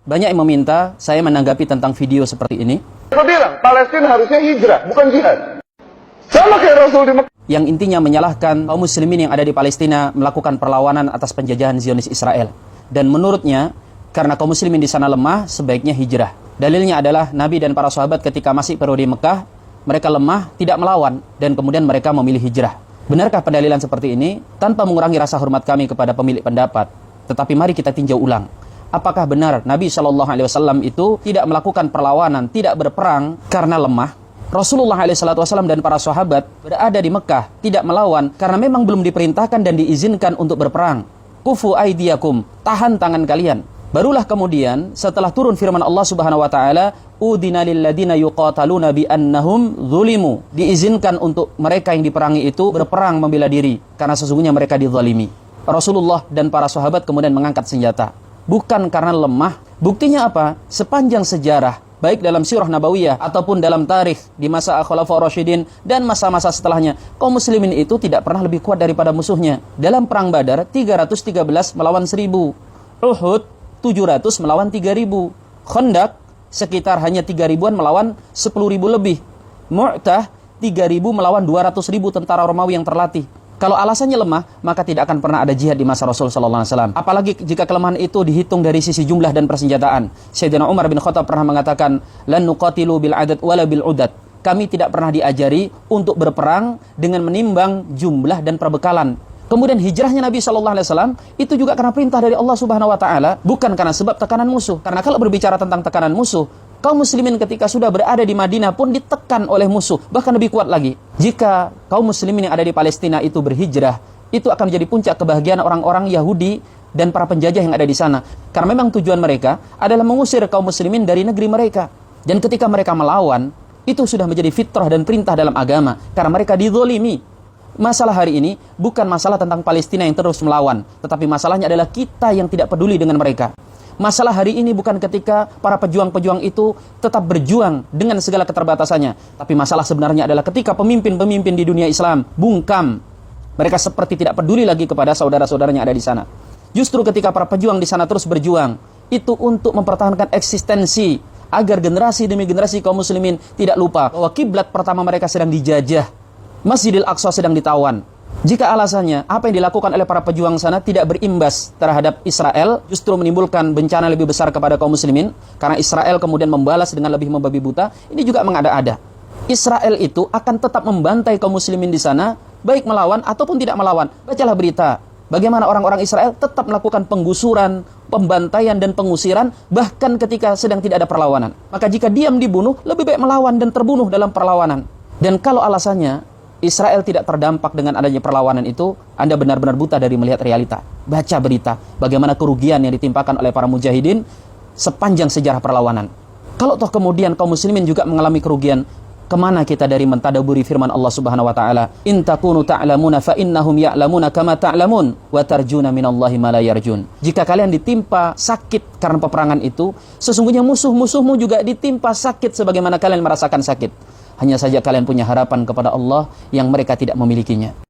Banyak yang meminta saya menanggapi tentang video seperti ini. Saya bilang, Palestina harusnya hijrah, bukan jihad. Sama kayak Rasul di Mekah. Yang intinya menyalahkan kaum muslimin yang ada di Palestina melakukan perlawanan atas penjajahan Zionis Israel. Dan menurutnya, karena kaum muslimin di sana lemah, sebaiknya hijrah. Dalilnya adalah Nabi dan para sahabat ketika masih periode Mekah, mereka lemah, tidak melawan, dan kemudian mereka memilih hijrah. Benarkah pendalilan seperti ini? Tanpa mengurangi rasa hormat kami kepada pemilik pendapat. Tetapi mari kita tinjau ulang. Apakah benar Nabi SAW itu tidak melakukan perlawanan, tidak berperang karena lemah? Rasulullah SAW dan para sahabat berada di Mekah, tidak melawan karena memang belum diperintahkan dan diizinkan untuk berperang. Kufu aidiyakum, tahan tangan kalian. Barulah kemudian setelah turun firman Allah Subhanahu wa taala, udina lil ladina yuqataluna bi annahum zulimu. Diizinkan untuk mereka yang diperangi itu berperang membela diri karena sesungguhnya mereka dizalimi. Rasulullah dan para sahabat kemudian mengangkat senjata. Bukan karena lemah. Buktinya apa? Sepanjang sejarah, baik dalam sirah nabawiyah ataupun dalam tarikh di masa Khulafaur Rasyidin dan masa-masa setelahnya, kaum muslimin itu tidak pernah lebih kuat daripada musuhnya. Dalam perang Badar 313 melawan 1000, Uhud 700 melawan 3000, Khandaq sekitar hanya 3000-an melawan 10.000 lebih, Mu'tah 3000 melawan 200.000 tentara Romawi yang terlatih. Kalau alasannya lemah, maka tidak akan pernah ada jihad di masa Rasul sallallahu alaihi wasallam. Apalagi jika kelemahan itu dihitung dari sisi jumlah dan persenjataan. Sayyidina Umar bin Khattab pernah mengatakan, "Lan nuqatilu bil adad wala bil udad." Kami tidak pernah diajari untuk berperang dengan menimbang jumlah dan perbekalan. Kemudian hijrahnya Nabi sallallahu alaihi wasallam itu juga karena perintah dari Allah Subhanahu wa taala, bukan karena sebab tekanan musuh. Karena kalau berbicara tentang tekanan musuh, kaum muslimin ketika sudah berada di Madinah pun ditekan oleh musuh, bahkan lebih kuat lagi. Jika kaum muslimin yang ada di Palestina itu berhijrah, itu akan menjadi puncak kebahagiaan orang-orang Yahudi dan para penjajah yang ada di sana. Karena memang tujuan mereka adalah mengusir kaum muslimin dari negeri mereka. Dan ketika mereka melawan, itu sudah menjadi fitrah dan perintah dalam agama. Karena mereka dizolimi. Masalah hari ini bukan masalah tentang Palestina yang terus melawan, tetapi masalahnya adalah kita yang tidak peduli dengan mereka. Masalah hari ini bukan ketika para pejuang-pejuang itu tetap berjuang dengan segala keterbatasannya. Tapi masalah sebenarnya adalah ketika pemimpin-pemimpin di dunia Islam bungkam. Mereka seperti tidak peduli lagi kepada saudara-saudaranya yang ada di sana. Justru ketika para pejuang di sana terus berjuang, itu untuk mempertahankan eksistensi. Agar generasi demi generasi kaum muslimin tidak lupa bahwa kiblat pertama mereka sedang dijajah. Masjidil Aqsa sedang ditawan. Jika alasannya apa yang dilakukan oleh para pejuang sana tidak berimbas terhadap Israel, justru menimbulkan bencana lebih besar kepada kaum muslimin, karena Israel kemudian membalas dengan lebih membabi buta, ini juga mengada-ada. Israel itu akan tetap membantai kaum muslimin di sana, baik melawan ataupun tidak melawan. Bacalah berita, bagaimana orang-orang Israel tetap melakukan penggusuran, pembantaian dan pengusiran, bahkan ketika sedang tidak ada perlawanan. Maka jika diam dibunuh, lebih baik melawan dan terbunuh dalam perlawanan. Dan kalau alasannya Israel tidak terdampak dengan adanya perlawanan itu, Anda benar-benar buta dari melihat realita. Baca berita, bagaimana kerugian yang ditimpakan oleh para mujahidin sepanjang sejarah perlawanan. Kalau toh kemudian kaum muslimin juga mengalami kerugian, kemana kita dari mentadaburi firman Allah Subhanahu wa taala, "In takunu ta'lamuna fa innahum ya'lamuna kama ta'lamun wa tarjuna minallahi ma la yarjun." Jika kalian ditimpa sakit karena peperangan itu, sesungguhnya musuh-musuhmu juga ditimpa sakit sebagaimana kalian merasakan sakit. Hanya saja kalian punya harapan kepada Allah yang mereka tidak memilikinya.